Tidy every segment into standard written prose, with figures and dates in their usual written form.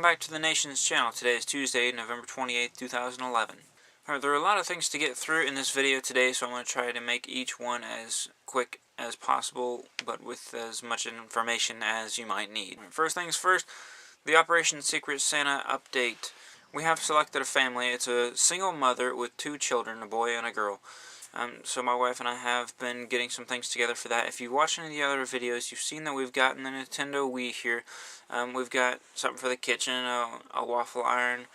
back to the Nation's channel. Today is Tuesday, November 28th, 2011. Alright, there are a lot of things to get through in this video today, so I'm going to try to make each one as quick as possible, but with as much information as you might need. First things first, the Operation Secret Santa update. We have selected a family. It's a single mother with 2 children, a boy and a girl. So my wife and I have been getting some things together for that. If you've watched any of the other videos, you've seen that we've gotten the Nintendo Wii here. We've got something for the kitchen, a waffle iron.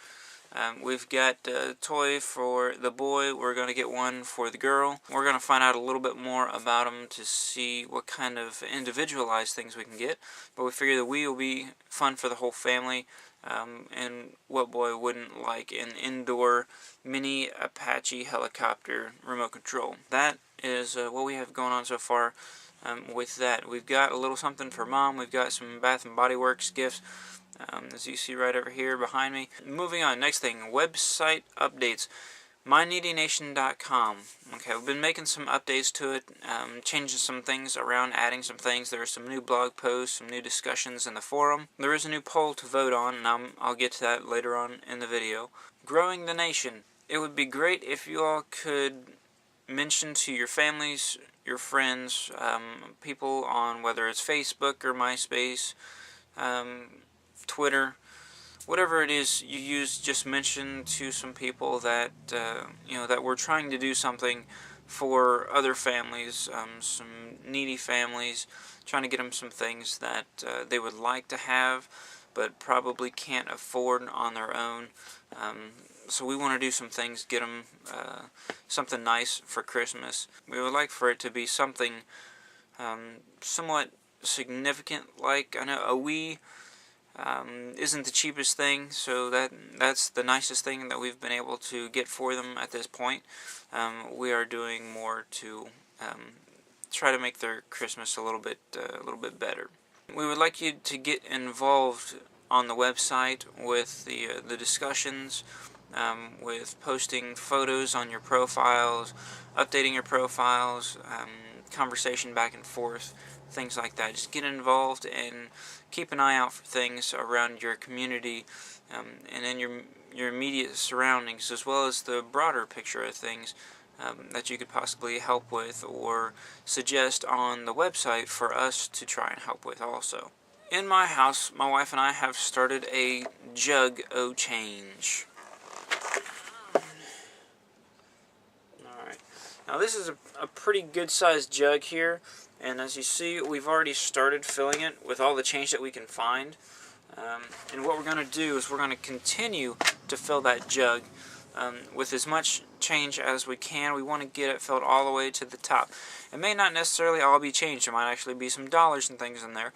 We've got a toy for the boy. We're going to get one for the girl. We're going to find out a little bit more about them to see what kind of individualized things we can get. But we figure the Wii will be fun for the whole family. And what boy wouldn't like an indoor mini Apache helicopter remote control? That is what we have going on so far with that. We've got a little something for Mom. We've got some Bath & Body Works gifts, as you see right over here behind me. Moving on, next thing, website updates. MyNeedyNation.com. Okay, we've been making some updates to it, changing some things around, adding some things. There are some new blog posts, some new discussions in the forum. There is a new poll to vote on, and I'll get to that later on in the video. Growing the Nation. It would be great if you all could mention to your families, your friends, people on whether it's Facebook or MySpace, Twitter, whatever it is you use, just mention to some people that that we're trying to do something for other families, some needy families, trying to get them some things that they would like to have, but probably can't afford on their own. So we want to do some things, get them something nice for Christmas. We would like for it to be something somewhat significant, like I know a Wii. Isn't the cheapest thing, so that's the nicest thing that we've been able to get for them at this point. We are doing more to try to make their Christmas a little bit better. We would like you to get involved on the website with the discussions, with posting photos on your profiles, updating your profiles, conversation back and forth, things like that. Just get involved and keep an eye out for things around your community and in your immediate surroundings, as well as the broader picture of things that you could possibly help with or suggest on the website for us to try and help with also. In my house, my wife and I have started a jug o' change. Alright, now this is a pretty good sized jug here. And as you see, we've already started filling it with all the change that we can find. And what we're going to do is we're going to continue to fill that jug with as much change as we can. We want to get it filled all the way to the top. It may not necessarily all be change. There might actually be some dollars and things in there.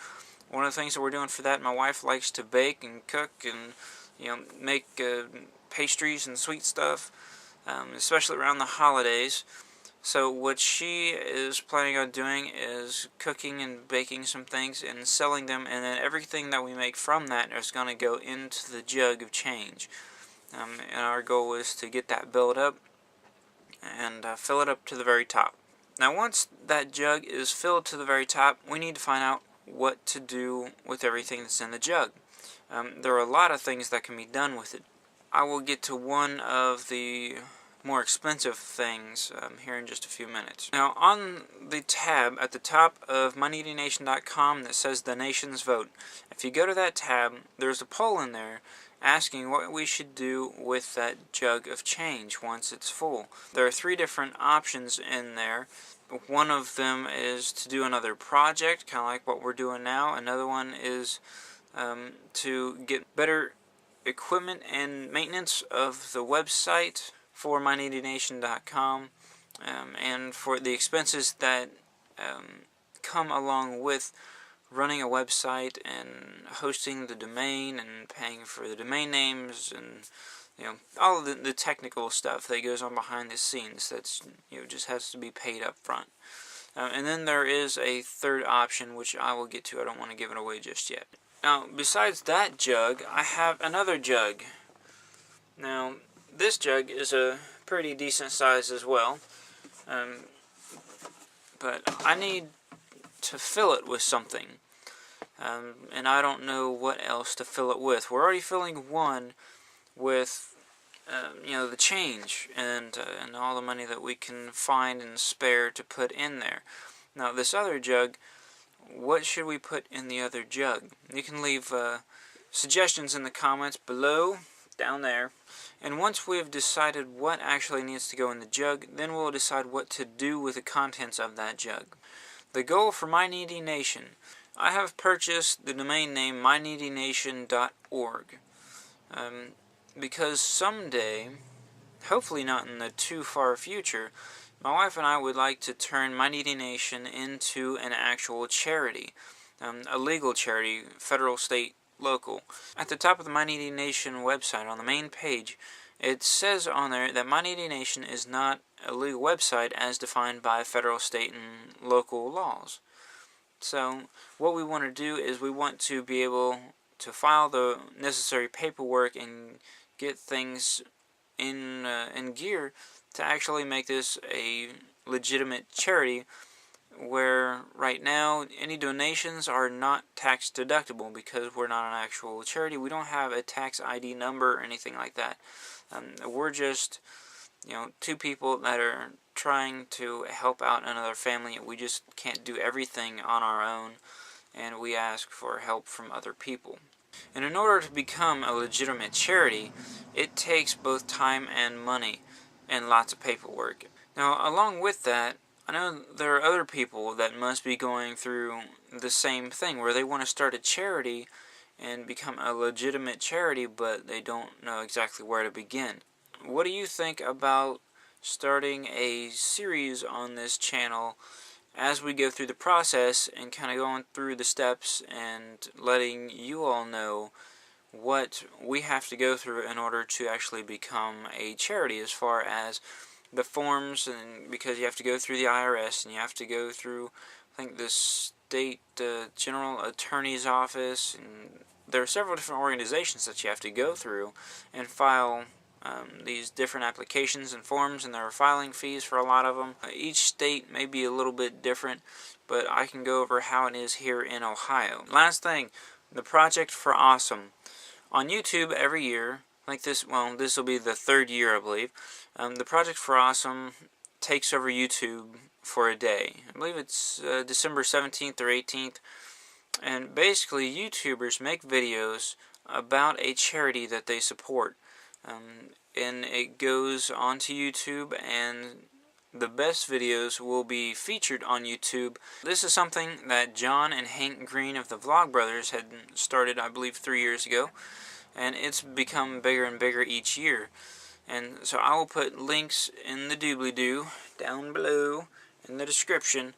One of the things that we're doing for that, my wife likes to bake and cook and make pastries and sweet stuff, especially around the holidays. So what she is planning on doing is cooking and baking some things and selling them, and then everything that we make from that is going to go into the jug of change. And our goal is to get that built up and fill it up to the very top. Now once that jug is filled to the very top, we need to find out what to do with everything that's in the jug. There are a lot of things that can be done with it. I will get to one of the more expensive things here in just a few minutes. Now on the tab at the top of MyNeedyNation.com that says The Nation's Vote, if you go to that tab, there's a poll in there asking what we should do with that jug of change once it's full. There are 3 different options in there. One of them is to do another project, kind of like what we're doing now. Another one is to get better equipment and maintenance of the website for MyNeedyNation.com, and for the expenses that come along with running a website and hosting the domain and paying for the domain names and all of the technical stuff that goes on behind the scenes. That's just has to be paid up front. And then there is a third option, which I will get to. I don't want to give it away just yet. Now besides that jug, I have another jug. Now this jug is a pretty decent size as well, but I need to fill it with something. and I don't know what else to fill it with. We're already filling one with the change and all the money that we can find and spare to put in there. Now this other jug, what should we put in the other jug? You can leave suggestions in the comments below, down there. And once we have decided what actually needs to go in the jug, then we'll decide what to do with the contents of that jug. The goal for My Needy Nation. I have purchased the domain name myneedynation.org because someday, hopefully not in the too far future, my wife and I would like to turn My Needy Nation into an actual charity, a legal charity, federal, state, local. At the top of the My Needy Nation website, on the main page, it says on there that My Needy Nation is not a legal website as defined by federal, state, and local laws. So what we want to do is we want to be able to file the necessary paperwork and get things in gear to actually make this a legitimate charity, where right now any donations are not tax deductible because we're not an actual charity. We don't have a tax ID number or anything like that. We're just two people that are trying to help out another family. We just can't do everything on our own, and we ask for help from other people. And in order to become a legitimate charity, it takes both time and money and lots of paperwork. Now, along with that, I know there are other people that must be going through the same thing, where they want to start a charity and become a legitimate charity, but they don't know exactly where to begin. What do you think about starting a series on this channel as we go through the process and kind of going through the steps and letting you all know what we have to go through in order to actually become a charity, as far as the forms, and because you have to go through the IRS and you have to go through, I think, the state general attorney's office, and there are several different organizations that you have to go through and file these different applications and forms, and there are filing fees for a lot of them. Each state may be a little bit different, but I can go over how it is here in Ohio. Last thing, the Project for Awesome. On YouTube every year, like this will be the third year, I believe, the Project for Awesome takes over YouTube for a day. I believe it's December 17th or 18th, and basically YouTubers make videos about a charity that they support. And it goes onto YouTube, and the best videos will be featured on YouTube. This is something that John and Hank Green of the Vlogbrothers had started, I believe, 3 years ago, and it's become bigger and bigger each year. And so I will put links in the doobly-doo down below in the description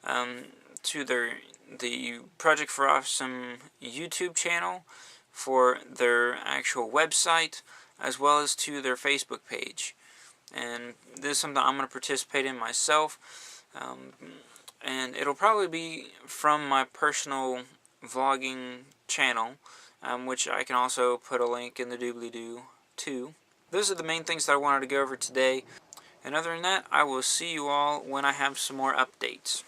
to the Project for Awesome YouTube channel, for their actual website, as well as to their Facebook page. And this is something I'm going to participate in myself, and it'll probably be from my personal vlogging channel, which I can also put a link in the doobly-doo too. Those are the main things that I wanted to go over today, and other than that, I will see you all when I have some more updates.